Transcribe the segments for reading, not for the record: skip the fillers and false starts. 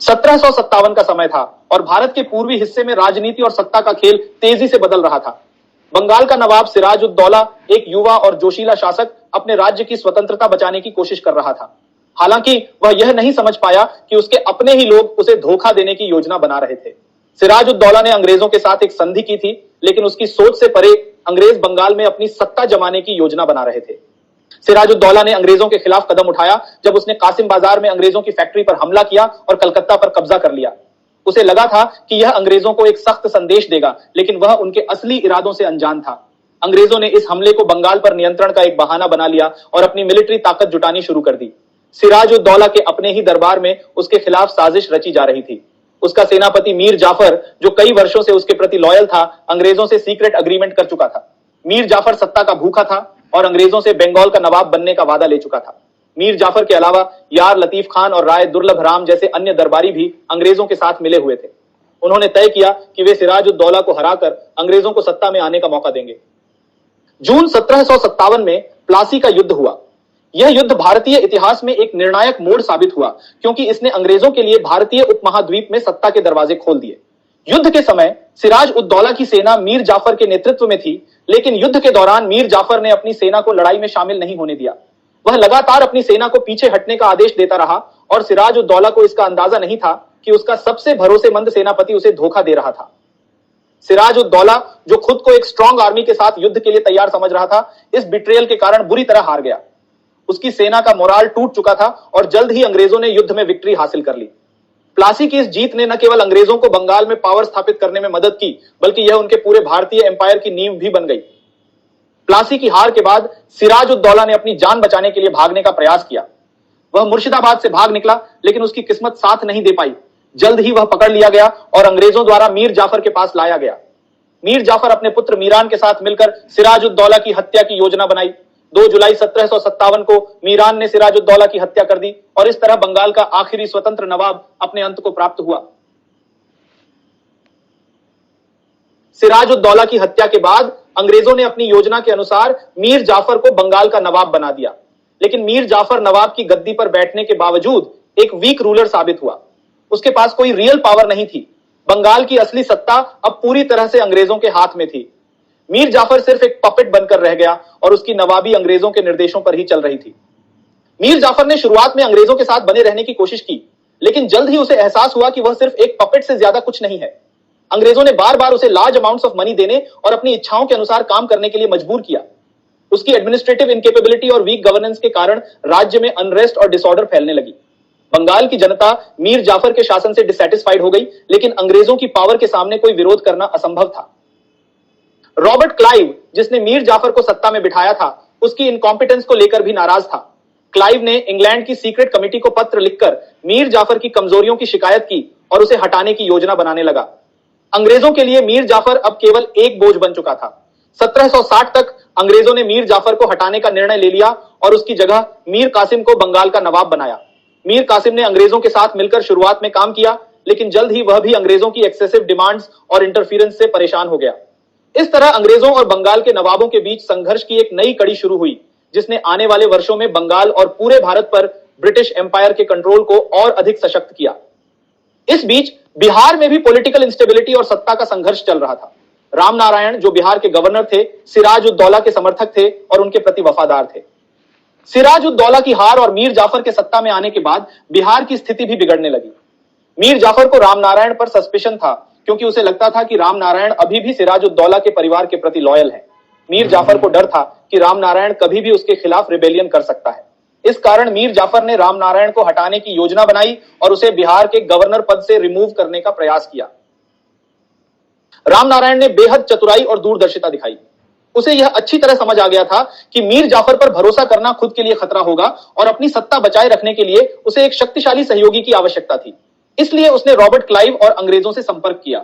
1757 का समय था और भारत के पूर्वी हिस्से में राजनीति और सत्ता का खेल तेजी से बदल रहा था। बंगाल का नवाब सिराज-उद-दौला, एक युवा और जोशीला शासक, अपने राज्य की स्वतंत्रता बचाने की कोशिश कर रहा था। हालांकि वह यह नहीं समझ पाया कि उसके अपने ही लोग उसे धोखा देने की योजना बना रहे थे। सिराज-उद-दौला ने अंग्रेजों के साथ एक संधि की थी, लेकिन उसकी सोच से परे अंग्रेज बंगाल में अपनी सत्ता जमाने की योजना बना रहे थे। सिराजुद्दौला ने अंग्रेजों के खिलाफ कदम उठाया जब उसने कासिम बाजार में अंग्रेजों की फैक्ट्री पर हमला किया और कलकत्ता पर कब्जा कर लिया। उसे लगा था कि यह अंग्रेजों को एक सख्त संदेश देगा, लेकिन वह उनके असली इरादों से अनजान था। अंग्रेजों ने इस हमले को बंगाल पर नियंत्रण का एक बहाना बना लिया और अपनी मिलिट्री ताकत जुटानी शुरू कर दी। सिराजुद्दौला के अपने ही दरबार में उसके खिलाफ साजिश रची जा रही थी। उसका सेनापति मीर जाफर, जो कई वर्षों से उसके प्रति लॉयल था, अंग्रेजों से सीक्रेट अग्रीमेंट कर चुका था। मीर जाफर सत्ता का भूखा था और अंग्रेजों से बंगाल का नवाब बनने का वादा ले चुका था। मीर जाफर के अलावा यार लतीफ खान और राय दुर्लभ राम जैसे अन्य दरबारी भी अंग्रेजों के साथ मिले हुए थे। उन्होंने तय किया कि वे सिराजुद्दौला को हराकर अंग्रेजों को सत्ता में आने का मौका देंगे। जून 1757 में प्लासी का युद्ध हुआ। यह युद्ध भारतीय इतिहास में एक निर्णायक मोड़ साबित हुआ, क्योंकि इसने अंग्रेजों के लिए भारतीय उपमहाद्वीप में सत्ता के दरवाजे खोल दिए। युद्ध के समय सिराज-उद-दौला की सेना मीर जाफर के नेतृत्व में थी, लेकिन युद्ध के दौरान मीर जाफर ने अपनी सेना को लड़ाई में शामिल नहीं होने दिया। वह लगातार अपनी सेना को पीछे हटने का आदेश देता रहा और सिराज-उद-दौला को इसका अंदाजा नहीं था कि उसका सबसे भरोसेमंद सेनापति उसे धोखा दे रहा था। सिराज-उद-दौला, जो खुद को एक स्ट्रॉन्ग आर्मी के साथ युद्ध के लिए तैयार समझ रहा था, इस बिट्रेयल के कारण बुरी तरह हार गया। उसकी सेना का मोराल टूट चुका था और जल्द ही अंग्रेजों ने युद्ध में विक्ट्री हासिल कर ली। प्लासी की इस जीत ने न केवल अंग्रेजों को बंगाल में पावर स्थापित करने में मदद की, बल्कि यह उनके पूरे भारतीय एम्पायर की नींव भी बन गई। प्लासी की हार के बाद सिराज-उद-दौला ने अपनी जान बचाने के लिए भागने का प्रयास किया। वह मुर्शिदाबाद से भाग निकला, लेकिन उसकी किस्मत साथ नहीं दे पाई। जल्द ही वह पकड़ लिया गया और अंग्रेजों द्वारा मीर जाफर के पास लाया गया। मीर जाफर अपने पुत्र मीरान के साथ मिलकर सिराज-उद-दौला की हत्या की योजना बनाई। 2 जुलाई 1757 को मीरान ने सिराज-उद-दौला की हत्या कर दी और इस तरह बंगाल का आखिरी स्वतंत्र नवाब अपने अंत को प्राप्त हुआ। सिराज-उद-दौला की हत्या के बाद अंग्रेजों ने अपनी योजना के अनुसार मीर जाफर को बंगाल का नवाब बना दिया, लेकिन मीर जाफर नवाब की गद्दी पर बैठने के बावजूद एक वीक रूलर साबित हुआ। उसके पास कोई रियल पावर नहीं थी। बंगाल की असली सत्ता अब पूरी तरह से अंग्रेजों के हाथ में थी। मीर जाफर सिर्फ एक पपेट बनकर रह गया और उसकी नवाबी अंग्रेजों के निर्देशों पर ही चल रही थी। मीर जाफर ने शुरुआत में अंग्रेजों के साथ बने रहने की कोशिश की, लेकिन जल्द ही उसे एहसास हुआ कि वह सिर्फ एक पपेट से ज्यादा कुछ नहीं है। अंग्रेजों ने बार बार उसे लार्ज अमाउंट्स ऑफ मनी देने और अपनी इच्छाओं के अनुसार काम करने के लिए मजबूर किया। उसकी एडमिनिस्ट्रेटिव इनकेपेबिलिटी और वीक गवर्नेंस के कारण राज्य में अनरेस्ट और डिसऑर्डर फैलने लगी। बंगाल की जनता मीर जाफर के शासन से डिससैटिस्फाइड हो गई, लेकिन अंग्रेजों की पावर के सामने कोई विरोध करना असंभव था। रॉबर्ट क्लाइव, जिसने मीर जाफर को सत्ता में बिठाया था, उसकी इनकॉम्पिटेंस को लेकर भी नाराज था। क्लाइव ने इंग्लैंड की सीक्रेट कमेटी को पत्र लिखकर मीर जाफर की कमजोरियों की शिकायत की और उसे हटाने की योजना बनाने लगा। अंग्रेजों के लिए मीर जाफर अब केवल एक बोझ बन चुका था। 1760 तक अंग्रेजों ने मीर जाफर को हटाने का निर्णय ले लिया और उसकी जगह मीर कासिम को बंगाल का नवाब बनाया। मीर कासिम ने अंग्रेजों के साथ मिलकर शुरुआत में काम किया, लेकिन जल्द ही वह भी अंग्रेजों की एक्सेसिव डिमांड्स और इंटरफेरेंस से परेशान हो गया। इस तरह अंग्रेजों और बंगाल के नवाबों के बीच संघर्ष की एक नई कड़ी शुरू हुई, जिसने आने वाले वर्षों में बंगाल और पूरे भारत पर ब्रिटिश एम्पायर के कंट्रोल को और अधिक सशक्त किया। इस बीच बिहार में भी पॉलिटिकल इंस्टेबिलिटी और सत्ता का संघर्ष चल रहा था। रामनारायण, जो बिहार के गवर्नर थे, सिराज-उद-दौला के समर्थक थे और उनके प्रति वफादार थे। सिराज-उद-दौला की हार और मीर जाफर के सत्ता में आने के बाद बिहार की स्थिति भी बिगड़ने लगी। मीर जाफर को रामनारायण पर सस्पिशन था, क्योंकि उसे लगता था कि रामनारायण अभी भी सिराज-उद-दौला के परिवार के प्रति लॉयल है। मीर जाफर को डर था कि रामनारायण कभी भी उसके खिलाफ रिबेलियन कर सकता है। इस कारण मीर जाफर ने रामनारायण को हटाने की योजना बनाई और उसे बिहार के गवर्नर पद से रिमूव करने का प्रयास किया। रामनारायण ने बेहद चतुराई और दूरदर्शिता दिखाई। उसे यह अच्छी तरह समझ आ गया था कि मीर जाफर पर भरोसा करना खुद के लिए खतरा होगा और अपनी सत्ता बचाए रखने के लिए उसे एक शक्तिशाली सहयोगी की आवश्यकता थी। इसलिए उसने रॉबर्ट क्लाइव और अंग्रेजों से संपर्क किया।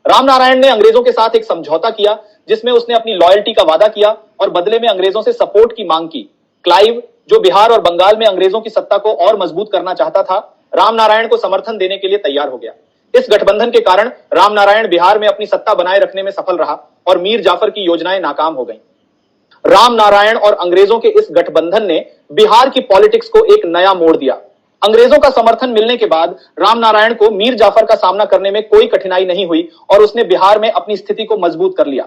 रामनारायण ने अंग्रेजों के साथ एक समझौता किया, जिसमें उसने अपनी लॉयल्टी का वादा किया और बदले में अंग्रेजों से सपोर्ट की मांग की। क्लाइव, जो बिहार और बंगाल में अंग्रेजों की सत्ता को और मजबूत करना चाहता था, रामनारायण को समर्थन देने के लिए तैयार हो गया। इस गठबंधन के कारण रामनारायण बिहार में अपनी सत्ता बनाए रखने में सफल रहा और मीर जाफर की योजनाएं नाकाम हो गईं। रामनारायण और अंग्रेजों के इस गठबंधन ने बिहार की पॉलिटिक्स को एक नया मोड़ दिया। अंग्रेजों का समर्थन मिलने के बाद रामनारायण को मीर जाफर का सामना करने में कोई कठिनाई नहीं हुई और उसने बिहार में अपनी स्थिति को मजबूत कर लिया।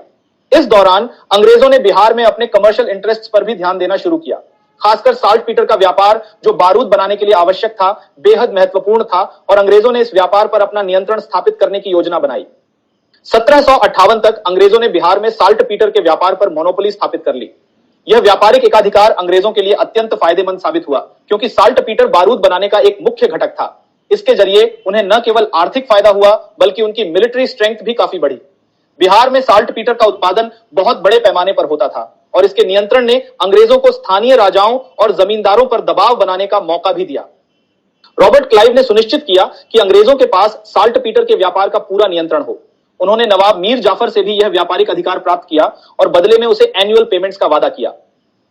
इस दौरान अंग्रेजों ने बिहार में अपने कमर्शियल इंटरेस्ट्स पर भी ध्यान देना शुरू किया। खासकर साल्ट पीटर का व्यापार, जो बारूद बनाने के लिए आवश्यक था, बेहद महत्वपूर्ण था और अंग्रेजों ने इस व्यापार पर अपना नियंत्रण स्थापित करने की योजना बनाई। 1758 तक अंग्रेजों ने बिहार में साल्ट पीटर के व्यापार पर मोनोपोली स्थापित कर ली। यह व्यापारिक एकाधिकार अंग्रेजों के लिए अत्यंत फायदेमंद साबित हुआ, क्योंकि साल्ट पीटर बारूद बनाने का एक मुख्य घटक था। इसके जरिए उन्हें न केवल आर्थिक फायदा हुआ, बल्कि उनकी मिलिट्री स्ट्रेंथ भी काफी बढ़ी। बिहार में साल्ट पीटर का उत्पादन बहुत बड़े पैमाने पर होता था और इसके नियंत्रण ने अंग्रेजों को स्थानीय राजाओं और जमींदारों पर दबाव बनाने का मौका भी दिया। रॉबर्ट क्लाइव ने सुनिश्चित किया कि अंग्रेजों के पास साल्ट पीटर के व्यापार का पूरा नियंत्रण हो। उन्होंने नवाब मीर जाफर से भी यह व्यापारिक अधिकार प्राप्त किया और बदले में उसे एनुअल पेमेंट्स का वादा किया।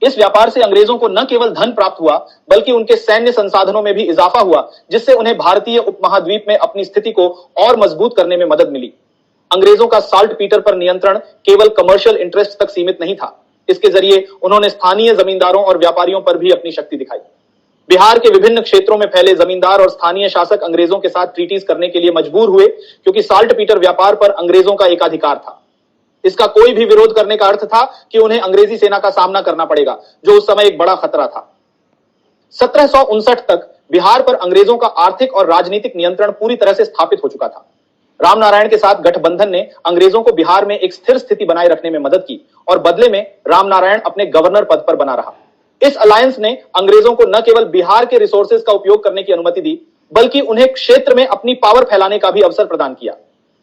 इस व्यापार से अंग्रेजों को न केवल धन प्राप्त हुआ, बल्कि उनके सैन्य संसाधनों में भी इजाफा हुआ, जिससे उन्हें भारतीय उपमहाद्वीप में अपनी स्थिति को और मजबूत करने में मदद मिली। अंग्रेजों का साल्ट पीटर पर नियंत्रण केवल कमर्शियल इंटरेस्ट तक सीमित नहीं था। इसके जरिए उन्होंने स्थानीय जमींदारों और व्यापारियों पर भी अपनी शक्ति दिखाई। बिहार के विभिन्न क्षेत्रों में फैले जमींदार और स्थानीय शासक अंग्रेजों के साथ ट्रीटीज करने के लिए मजबूर हुए, क्योंकि साल्ट पीटर व्यापार पर अंग्रेजों का एकाधिकार था। इसका कोई भी विरोध करने का अर्थ था कि उन्हें अंग्रेजी सेना का सामना करना पड़ेगा, जो उस समय एक बड़ा खतरा था। 1759 तक बिहार पर अंग्रेजों का आर्थिक और राजनीतिक नियंत्रण पूरी तरह से स्थापित हो चुका था। रामनारायण के साथ गठबंधन ने अंग्रेजों को बिहार में एक स्थिर स्थिति बनाए रखने में मदद की और बदले में रामनारायण अपने गवर्नर पद पर बना रहा। इस अलायंस ने अंग्रेजों को न केवल बिहार के रिसोर्सेज का उपयोग करने की अनुमति दी, बल्कि उन्हें क्षेत्र में अपनी पावर फैलाने का भी अवसर प्रदान किया।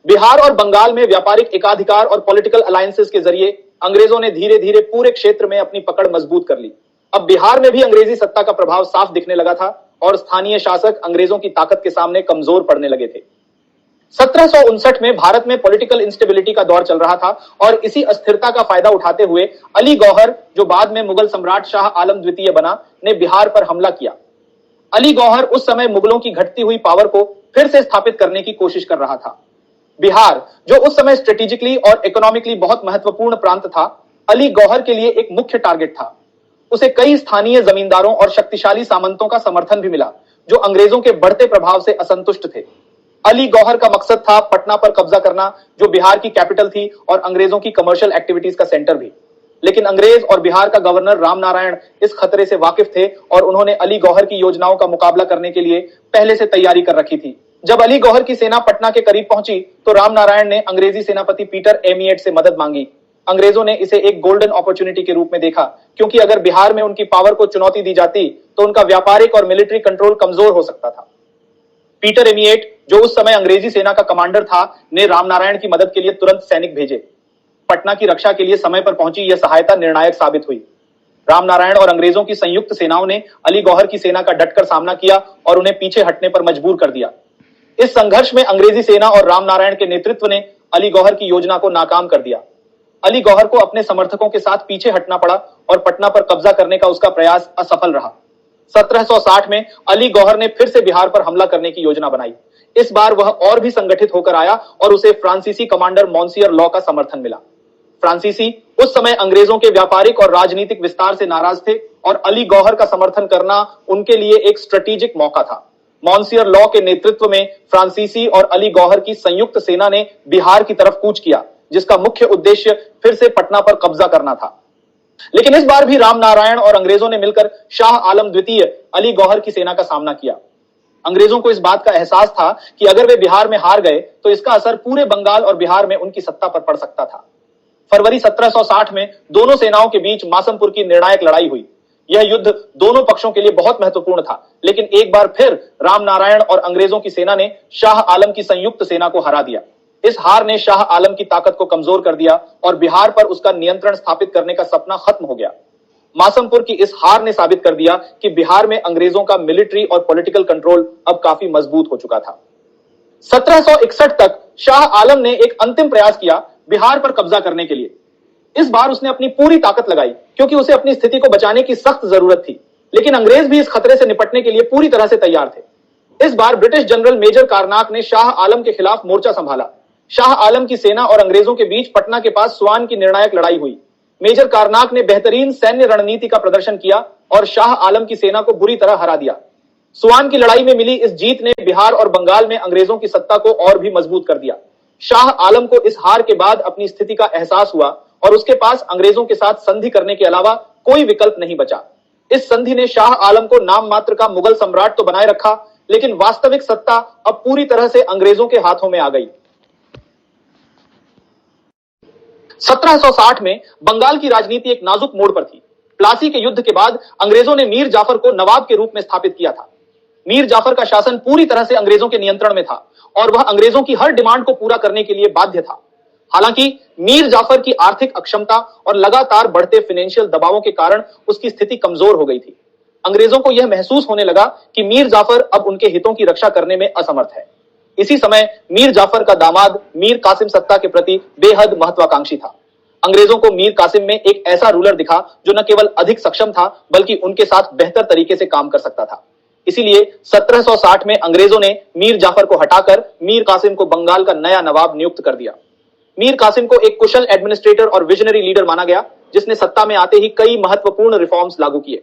बिहार और बंगाल में व्यापारिक एकाधिकार और पॉलिटिकल अलायंसेस के जरिए अंग्रेजों ने धीरे धीरे पूरे क्षेत्र में अपनी पकड़ मजबूत कर ली। अब बिहार में भी अंग्रेजी सत्ता का प्रभाव साफ दिखने लगा था और स्थानीय शासक अंग्रेजों की ताकत के सामने कमजोर पड़ने लगे थे। 1759 में भारत में पॉलिटिकल इंस्टेबिलिटी का दौर चल रहा था और इसी अस्थिरता का फायदा उठाते हुए अली गौहर, जो बाद में मुगल सम्राट शाह आलम द्वितीय बना, ने बिहार पर हमला किया। अली गौहर उस समय मुगलों की घटती हुई पावर को फिर से स्थापित करने की कोशिश कर रहा था। बिहार, जो उस समय स्ट्रेटेजिकली और इकोनॉमिकली बहुत महत्वपूर्ण प्रांत था, अली गौहर के लिए एक मुख्य टारगेट था। उसे कई स्थानीय जमींदारों और शक्तिशाली सामंतों का समर्थन भी मिला, जो अंग्रेजों के बढ़ते प्रभाव से असंतुष्ट थे। अली गौहर का मकसद था पटना पर कब्जा करना, जो बिहार की कैपिटल थी और अंग्रेजों की कमर्शियल एक्टिविटीज का सेंटर भी। लेकिन अंग्रेज और बिहार का गवर्नर रामनारायण इस खतरे से वाकिफ थे और उन्होंने अली गौहर की योजनाओं का मुकाबला करने के लिए पहले से तैयारी कर रखी थी। जब अली गौहर की सेना पटना के करीब पहुंची, तो रामनारायण ने अंग्रेजी सेनापति पीटर एमिएट से मदद मांगी। अंग्रेजों ने इसे एक गोल्डन अपॉर्चुनिटी के रूप में देखा, क्योंकि अगर बिहार में उनकी पावर को चुनौती दी जाती तो उनका व्यापारिक और मिलिट्री कंट्रोल कमजोर हो सकता था। पीटर एमिएट, जो उस समय अंग्रेजी सेना का कमांडर था, ने रामनारायण की मदद के लिए तुरंत सैनिक भेजे। पटना की रक्षा के लिए समय पर पहुंची यह सहायता निर्णायक साबित हुई। रामनारायण और अंग्रेजों की संयुक्त सेनाओं ने अली गौहर की सेना का डटकर सामना किया और उन्हें पीछे हटने पर मजबूर कर दिया। इस संघर्ष में अंग्रेजी सेना और रामनारायण के नेतृत्व ने अली गौहर की योजना को नाकाम कर दिया। अली गौहर को अपने समर्थकों के साथ पीछे हटना पड़ा और पटना पर कब्जा करने का उसका प्रयास असफल रहा। 1760 में अली गौहर ने फिर से बिहार पर हमला करने की योजना बनाई। इस बार वह और भी संगठित होकर आया और उसे फ्रांसीसी कमांडर मॉन्सियर लॉ का समर्थन मिला। फ्रांसीसी उस समय अंग्रेजों के व्यापारिक और राजनीतिक विस्तार से नाराज थे और अली गौहर का समर्थन करना उनके लिए एक स्ट्रेटेजिक मौका था। मॉन्सियर लॉ के नेतृत्व में फ्रांसीसी और अली गौहर की संयुक्त सेना ने बिहार की तरफ कूच किया, जिसका मुख्य उद्देश्य फिर से पटना पर कब्जा करना था। लेकिन इस बार भी रामनारायण और अंग्रेजों ने मिलकर शाह आलम द्वितीय अली गौहर की सेना का सामना किया। अंग्रेजों को इस बात का एहसास था कि अगर वे बिहार में हार गए तो इसका असर पूरे बंगाल और बिहार में उनकी सत्ता पर पड़ सकता था। फरवरी 1760 में दोनों सेनाओं के बीच मासमपुर की निर्णायक लड़ाई हुई। यह युद्ध दोनों पक्षों के लिए बहुत महत्वपूर्ण था, लेकिन एक बार फिर रामनारायण और अंग्रेजों की सेना ने शाह आलम की संयुक्त सेना को हरा दिया। इस हार ने शाह आलम की ताकत को कमजोर कर दिया और बिहार पर उसका नियंत्रण स्थापित करने का सपना खत्म हो गया। मासमपुर की इस हार ने साबित कर दिया कि बिहार में अंग्रेजों का मिलिट्री और पॉलिटिकल कंट्रोल अब काफी मजबूत हो चुका था। 1761 तक शाह आलम ने एक अंतिम प्रयास किया बिहार पर कब्जा करने के लिए। इस बार उसने अपनी पूरी ताकत लगाई, क्योंकि उसे अपनी स्थिति को बचाने की सख्त जरूरत थी। लेकिन अंग्रेज भी इस खतरे से निपटने के लिए पूरी तरह से तैयार थे। इस बार ब्रिटिश जनरल मेजर कारनाक ने शाह आलम के खिलाफ मोर्चा संभाला। शाह आलम की सेना और अंग्रेजों के बीच पटना के पास स्वान की निर्णायक लड़ाई हुई। मेजर कारनाक ने बेहतरीन सैन्य रणनीति का प्रदर्शन किया और शाह आलम की सेना को बुरी तरह हरा दिया। सुआन की लड़ाई में मिली इस जीत ने बिहार और बंगाल में अंग्रेजों की सत्ता को और भी मजबूत कर दिया। शाह आलम को इस हार के बाद अपनी स्थिति का एहसास हुआ और उसके पास अंग्रेजों के साथ संधि करने के अलावा कोई विकल्प नहीं बचा। इस संधि ने शाह आलम को नाम मात्र का मुगल सम्राट तो बनाए रखा, लेकिन वास्तविक सत्ता अब पूरी तरह से अंग्रेजों के हाथों में आ गई। 1760 में बंगाल की राजनीति एक नाजुक मोड़ पर थी। प्लासी के युद्ध के बाद अंग्रेजों ने मीर जाफर को नवाब के रूप में स्थापित किया था। मीर जाफर का शासन पूरी तरह से अंग्रेजों के नियंत्रण में था और वह अंग्रेजों की हर डिमांड को पूरा करने के लिए बाध्य था। हालांकि मीर जाफर की आर्थिक अक्षमता और लगातार बढ़ते फाइनेंशियल दबावों के कारण उसकी स्थिति कमजोर हो गई थी। अंग्रेजों को यह महसूस होने लगा कि मीर जाफर अब उनके हितों की रक्षा करने में असमर्थ है। इसी समय मीर जाफर का दामाद मीर कासिम सत्ता के प्रति बेहद महत्वाकांक्षी था। अंग्रेजों को मीर कासिम में एक ऐसा रूलर दिखा जो न केवल अधिक सक्षम था बल्कि उनके साथ बेहतर तरीके से काम कर सकता था। इसीलिए 1760 में अंग्रेजों ने मीर जाफर को हटाकर मीर कासिम को बंगाल का नया नवाब नियुक्त कर दिया। मीर कासिम को एक कुशल एडमिनिस्ट्रेटर और विजनरी लीडर माना गया, जिसने सत्ता में आते ही कई महत्वपूर्ण रिफॉर्म्स लागू किए।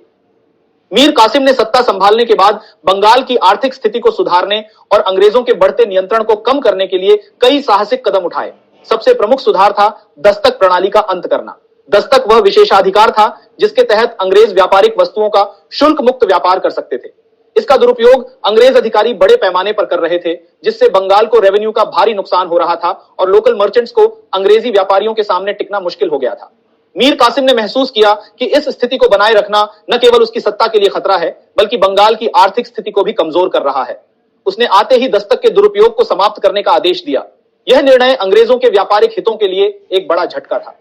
मीर कासिम ने सत्ता संभालने के बाद बंगाल की आर्थिक स्थिति को सुधारने और अंग्रेजों के बढ़ते नियंत्रण को कम करने के लिए कई साहसिक कदम उठाए। सबसे प्रमुख सुधार था दस्तक प्रणाली का अंत करना। दस्तक वह विशेषाधिकार था जिसके तहत अंग्रेज व्यापारिक वस्तुओं का शुल्क मुक्त व्यापार कर सकते थे। इसका दुरुपयोग अंग्रेज अधिकारी बड़े पैमाने पर कर रहे थे, जिससे बंगाल को रेवेन्यू का भारी नुकसान हो रहा था और लोकल मर्चेंट्स को अंग्रेजी व्यापारियों के सामने टिकना मुश्किल हो गया था। मीर कासिम ने महसूस किया कि इस स्थिति को बनाए रखना न केवल उसकी सत्ता के लिए खतरा है बल्कि बंगाल की आर्थिक स्थिति को भी कमजोर कर रहा है। उसने आते ही दस्तक के दुरुपयोग को समाप्त करने का आदेश दिया। यह निर्णय अंग्रेजों के व्यापारिक हितों के लिए एक बड़ा झटका था।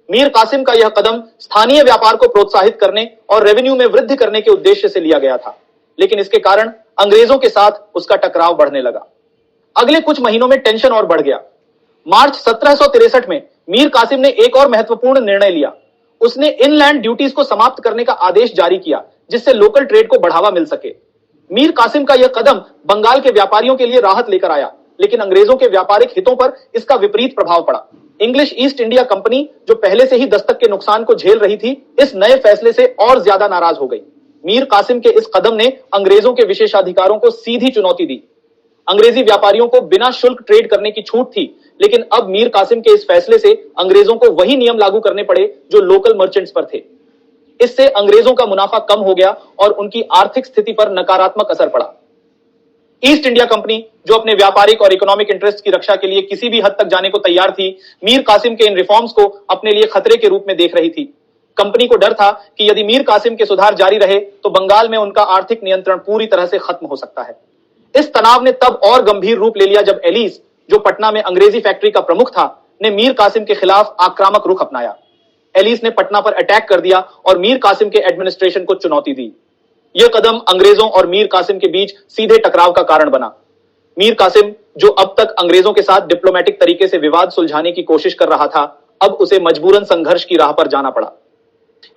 मीर कासिम का यह कदम स्थानीय व्यापार को प्रोत्साहित करने और रेवेन्यू में वृद्धि करने के उद्देश्य से लिया गया था, लेकिन इसके कारण अंग्रेजों के साथ उसका टकराव बढ़ने लगा। अगले कुछ महीनों में टेंशन और बढ़ गया। मार्च 1763 में मीर कासिम ने एक और महत्वपूर्ण निर्णय लिया। उसने इनलैंड ड्यूटीज को समाप्त करने का आदेश जारी किया, जिससे लोकल ट्रेड को बढ़ावा मिल सके। मीर कासिम का यह कदम बंगाल के व्यापारियों के लिए राहत लेकर आया, लेकिन अंग्रेजों के व्यापारिक हितों पर इसका विपरीत प्रभाव पड़ा। इंग्लिश ईस्ट इंडिया कंपनी, जो पहले से ही दस्तक के नुकसान को झेल रही थी, इस नए फैसले से और ज्यादा नाराज हो गई। मीर कासिम के इस कदम ने अंग्रेजों के विशेषाधिकारों को सीधी चुनौती दी। अंग्रेजी व्यापारियों को बिना शुल्क ट्रेड करने की छूट थी, लेकिन अब मीर कासिम के इस फैसले से अंग्रेजों को वही नियम लागू करने पड़े जो लोकल मर्चेंट्स पर थे। इससे अंग्रेजों का मुनाफा कम हो गया और उनकी आर्थिक स्थिति पर नकारात्मक असर पड़ा। ईस्ट इंडिया कंपनी, जो अपने व्यापारिक और इकोनॉमिक इंटरेस्ट की रक्षा के लिए किसी भी हद तक जाने को तैयार थी, मीर कासिम के इन रिफॉर्म्स को अपने लिए खतरे के रूप में देख रही थी। कंपनी को डर था कि यदि मीर कासिम के सुधार जारी रहे तो बंगाल में उनका आर्थिक नियंत्रण पूरी तरह से खत्म हो सकता है। इस तनाव ने तब और गंभीर रूप ले लिया जब एलिस, जो पटना में अंग्रेजी फैक्ट्री का प्रमुख था, ने मीर कासिम के खिलाफ आक्रामक रुख अपनाया। एलिस ने पटना पर अटैक कर दिया और मीर कासिम के एडमिनिस्ट्रेशन को चुनौती दी। यह कदम अंग्रेजों और मीर कासिम के बीच सीधे टकराव का कारण बना। मीर कासिम, जो अब तक अंग्रेजों के साथ डिप्लोमेटिक तरीके से विवाद सुलझाने की कोशिश कर रहा था, अब उसे मजबूरन संघर्ष की राह पर जाना पड़ा।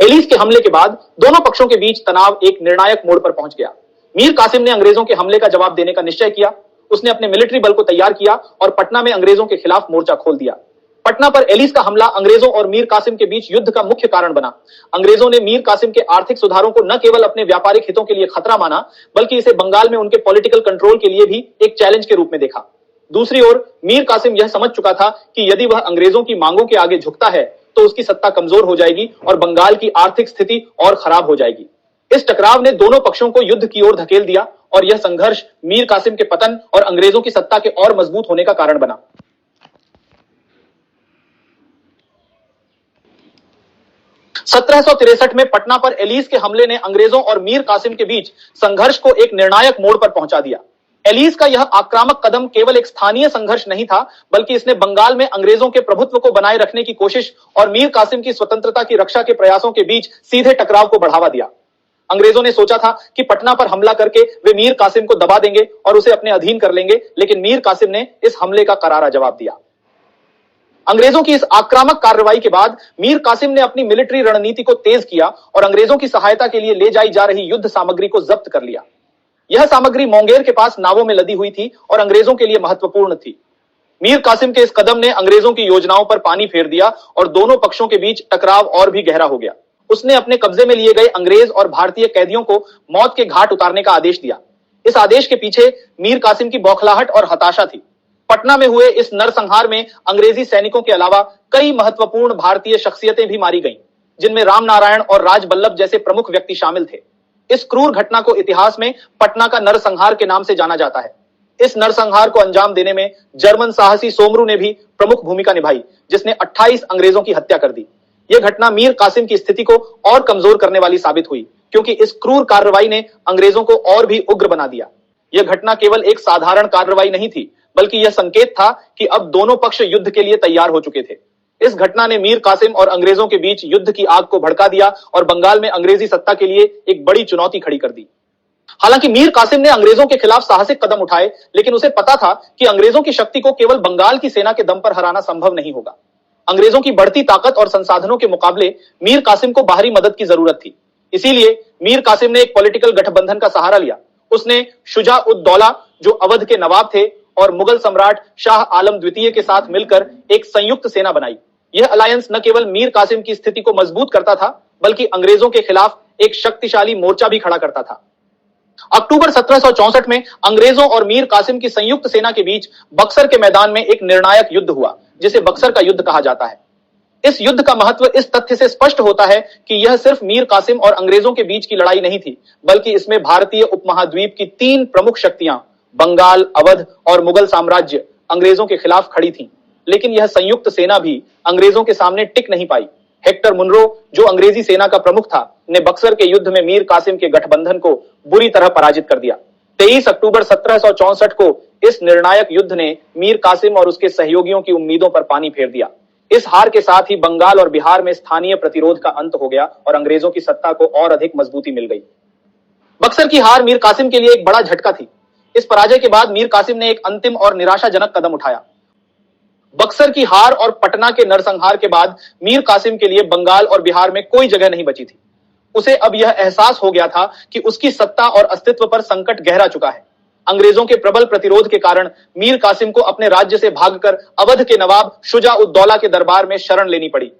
एलिस के हमले के बाद दोनों पक्षों के बीच तनाव एक निर्णायक मोड़ पर पहुंच गया। मीर कासिम ने अंग्रेजों के हमले का जवाब देने का निश्चय किया। उसने अपने मिलिट्री बल को तैयार किया और पटना में अंग्रेजों के खिलाफ मोर्चा खोल दिया। पटना पर एलिस का हमला अंग्रेजों और मीर कासिम के बीच युद्ध का मुख्य कारण बना। अंग्रेजों ने मीर कासिम के आर्थिक सुधारों को न केवल अपने व्यापारिक हितों के लिए खतरा माना, बल्कि इसे बंगाल में उनके पॉलिटिकल कंट्रोल के लिए भी एक चैलेंज के रूप में देखा। दूसरी ओर मीर कासिम यह समझ चुका था कि यदि वह अंग्रेजों की मांगों के आगे झुकता है तो उसकी सत्ता कमजोर हो जाएगी और बंगाल की आर्थिक स्थिति और खराब हो जाएगी। इस टकराव ने दोनों पक्षों को युद्ध की ओर धकेल दिया और यह संघर्ष मीर कासिम के पतन और अंग्रेजों की सत्ता के और मजबूत होने का कारण बना। 1763 में पटना पर एलिस के हमले ने अंग्रेजों और मीर कासिम के बीच संघर्ष को एक निर्णायक मोड़ पर पहुंचा दिया। एलिस का यह आक्रामक कदम केवल एक स्थानीय संघर्ष नहीं था, बल्कि इसने बंगाल में अंग्रेजों के प्रभुत्व को बनाए रखने की कोशिश और मीर कासिम की स्वतंत्रता की रक्षा के प्रयासों के बीच सीधे टकराव को बढ़ावा दिया। अंग्रेजों ने सोचा था कि पटना पर हमला करके वे मीर कासिम को दबा देंगे और उसे अपने अधीन कर लेंगे, लेकिन मीर कासिम ने इस हमले का करारा जवाब दिया। अंग्रेजों की इस आक्रामक कार्रवाई के बाद मीर कासिम ने अपनी मिलिट्री रणनीति को तेज किया और अंग्रेजों की सहायता के लिए ले जाई जा रही युद्ध सामग्री को जब्त कर लिया। यह सामग्री मोंगेर के पास नावों में लदी हुई थी और अंग्रेजों के लिए महत्वपूर्ण थी। मीर कासिम के इस कदम ने अंग्रेजों की योजनाओं पर पानी फेर दिया और दोनों पक्षों के बीच टकराव और भी गहरा हो गया। उसने अपने कब्जे में लिए गए अंग्रेज और भारतीय कैदियों को मौत के घाट उतारने का आदेश दिया। इस आदेश के पीछे मीर कासिम की बौखलाहट और हताशा थी। पटना में हुए इस नरसंहार में अंग्रेजी सैनिकों के अलावा कई महत्वपूर्ण भारतीय शख्सियतें भी मारी गईं, जिनमें रामनारायण और राजबल्लभ जैसे प्रमुख व्यक्ति शामिल थे। इस क्रूर घटना को इतिहास में पटना का नरसंहार के नाम से जाना जाता है। इस नरसंहार को अंजाम देने में जर्मन साहसी सोमरू ने भी प्रमुख भूमिका निभाई, जिसने 28 अंग्रेजों की हत्या कर दी। यह घटना मीर कासिम की स्थिति को और कमजोर करने वाली साबित हुई, क्योंकि इस क्रूर कार्रवाई ने अंग्रेजों को और भी उग्र बना दिया। यह घटना केवल एक साधारण कार्रवाई नहीं थी, बल्कि यह संकेत था कि अब दोनों पक्ष युद्ध के लिए तैयार हो चुके थे। इस घटना ने मीर कासिम और अंग्रेजों के बीच युद्ध की आग को भड़का दिया और बंगाल में अंग्रेजी सत्ता के लिए एक बड़ी चुनौती खड़ी कर दी। हालांकि मीर कासिम ने अंग्रेजों के खिलाफ साहसिक कदम उठाए, लेकिन उसे पता था कि अंग्रेजों की शक्ति को केवल बंगाल की सेना के दम पर हराना संभव नहीं होगा। अंग्रेजों की बढ़ती ताकत और संसाधनों के मुकाबले मीर कासिम को बाहरी मदद की जरूरत थी। इसीलिए मीर कासिम ने एक पॉलिटिकल गठबंधन का सहारा लिया। उसने शुजा-उद-दौला, जो अवध के नवाब थे, और मुगल सम्राट शाह आलम द्वितीय के साथ मिलकर एक संयुक्त सेना बनाई। यह अलायंस न केवल मीर कासिम की स्थिति को मजबूत करता था, बल्कि अंग्रेजों के खिलाफ एक शक्तिशाली मोर्चा भी खड़ा करता था। अक्टूबर 1764 में अंग्रेजों और मीर कासिम की संयुक्त सेना के बीच बक्सर के मैदान में एक निर्णायक युद्ध हुआ, जिसे बक्सर का युद्ध कहा जाता है। इस युद्ध का महत्व इस तथ्य से स्पष्ट होता है कि यह सिर्फ मीर कासिम और अंग्रेजों के बीच की लड़ाई नहीं थी, बल्कि इसमें भारतीय उपमहाद्वीप की 3 प्रमुख शक्तियां बंगाल, अवध और मुगल साम्राज्य अंग्रेजों के खिलाफ खड़ी थीं। लेकिन यह संयुक्त सेना भी अंग्रेजों के सामने टिक नहीं पाई। हेक्टर मुनरो, जो अंग्रेजी सेना का प्रमुख था, ने बक्सर के युद्ध में मीर कासिम के गठबंधन को बुरी तरह पराजित कर दिया। 23 अक्टूबर 1764 को इस निर्णायक युद्ध ने मीर कासिम और उसके सहयोगियों की उम्मीदों पर पानी फेर दिया। इस हार के साथ ही बंगाल और बिहार में स्थानीय प्रतिरोध का अंत हो गया और अंग्रेजों की सत्ता को और अधिक मजबूती मिल गई। बक्सर की हार मीर कासिम के लिए एक बड़ा झटका थी। इस पराजय के बाद मीर कासिम ने एक अंतिम और निराशाजनक कदम उठाया। बक्सर की हार और पटना के नरसंहार के बाद मीर कासिम के लिए बंगाल और बिहार में कोई जगह नहीं बची थी। उसे अब यह एहसास हो गया था कि उसकी सत्ता और अस्तित्व पर संकट गहरा चुका है। अंग्रेजों के प्रबल प्रतिरोध के कारण मीर कासिम को अपने राज्य से भागकर अवध के नवाब शुजा-उद-दौला के दरबार में शरण लेनी पड़ी।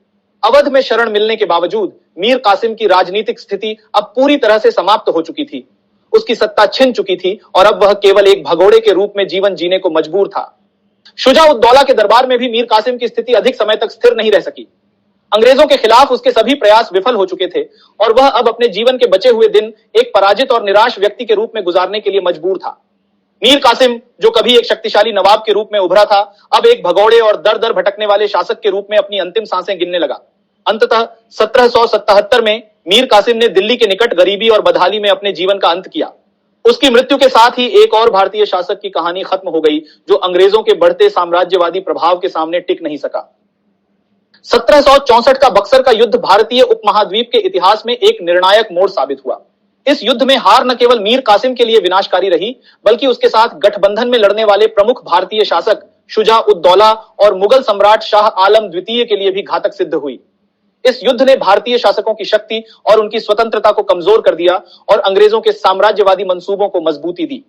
अवध में शरण मिलने के बावजूद मीर कासिम की राजनीतिक स्थिति अब पूरी तरह से समाप्त हो चुकी थी। उसकी सत्ता छिन चुकी थी और अब वह केवल एक भगोड़े के रूप में जीवन जीने को मजबूर था। शुजा-उद-दौला के दरबार में भी मीर कासिम की स्थिति अधिक समय तक स्थिर नहीं रह सकी। अंग्रेजों के खिलाफ उसके सभी प्रयास विफल हो चुके थे और वह अब अपने जीवन के बचे हुए दिन एक पराजित और निराश व्यक्ति के रूप में गुजारने के लिए मजबूर था। मीर कासिम, जो कभी एक शक्तिशाली नवाब के रूप में उभरा था, अब एक भगौड़े और दर दर भटकने वाले शासक के रूप में अपनी अंतिम सांसें गिनने लगा। अंततः 1777 में मीर कासिम ने दिल्ली के निकट गरीबी और बदहाली में अपने जीवन का अंत किया। उसकी मृत्यु के साथ ही एक और भारतीय शासक की कहानी खत्म हो गई, जो अंग्रेजों के बढ़ते साम्राज्यवादी प्रभाव के सामने टिक नहीं सका। 1764 का बक्सर का युद्ध भारतीय उपमहाद्वीप के इतिहास में एक निर्णायक मोड़ साबित हुआ। इस युद्ध में हार न केवल मीर कासिम के लिए विनाशकारी रही, बल्कि उसके साथ गठबंधन में लड़ने वाले प्रमुख भारतीय शासक शुजा-उद-दौला और मुगल सम्राट शाह आलम द्वितीय के लिए भी घातक सिद्ध हुई। इस युद्ध ने भारतीय शासकों की शक्ति और उनकी स्वतंत्रता को कमजोर कर दिया और अंग्रेजों के साम्राज्यवादी मंसूबों को मजबूती दी।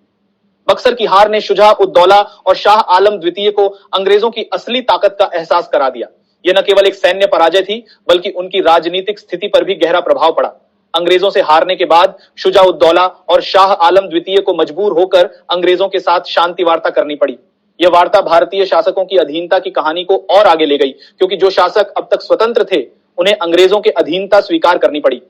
बक्सर की हार ने शुजा-उद-दौला और शाह आलम द्वितीय को अंग्रेजों की असली ताकत का एहसास करा दिया। यह न केवल एक सैन्य पराजय थी, बल्कि उनकी राजनीतिक स्थिति पर भी गहरा प्रभाव पड़ा। अंग्रेजों से हारने के बाद शुजा-उद-दौला और शाह आलम द्वितीय को मजबूर होकर अंग्रेजों के साथ शांति वार्ता करनी पड़ी। यह वार्ता भारतीय शासकों की अधीनता की कहानी को और आगे ले गई, क्योंकि जो शासक अब तक स्वतंत्र थे, उन्हें अंग्रेजों के अधीनता स्वीकार करनी पड़ी।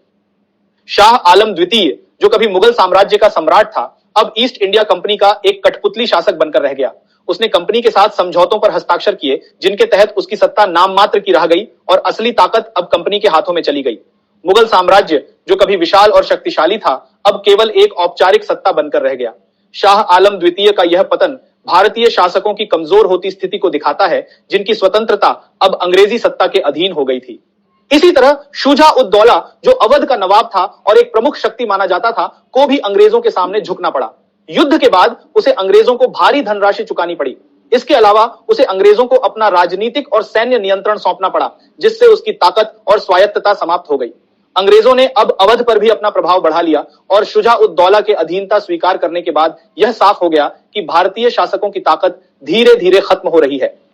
शाह आलम द्वितीय, जो कभी मुगल साम्राज्य का सम्राट था, अब ईस्ट इंडिया कंपनी का एक कठपुतली शासक बनकर रह गया। उसने कंपनी के साथ समझौतों पर हस्ताक्षर किए, जिनके तहत उसकी सत्ता नाम मात्र की रह गई और असली ताकत अब कंपनी के हाथों में चली गई। मुगल साम्राज्य, जो कभी विशाल और शक्तिशाली था, अब केवल एक औपचारिक सत्ता बनकर रह गया। शाह आलम द्वितीय का यह पतन भारतीय शासकों की कमजोर होती स्थिति को दिखाता है, जिनकी स्वतंत्रता अब अंग्रेजी सत्ता के अधीन हो गई थी। इसी तरह शुजा-उद-दौला, जो अवध का नवाब था और एक प्रमुख शक्ति माना जाता था, को भी अंग्रेजों के सामने झुकना पड़ा। युद्ध के बाद उसे अंग्रेजों को भारी धनराशि चुकानी पड़ी। इसके अलावा उसे अंग्रेजों को अपना राजनीतिक और सैन्य नियंत्रण सौंपना पड़ा, जिससे उसकी ताकत और स्वायत्तता समाप्त हो गई। अंग्रेजों ने अब अवध पर भी अपना प्रभाव बढ़ा लिया और शुजा-उद-दौला के अधीनता स्वीकार करने के बाद यह साफ हो गया कि भारतीय शासकों की ताकत धीरे धीरे खत्म हो रही है।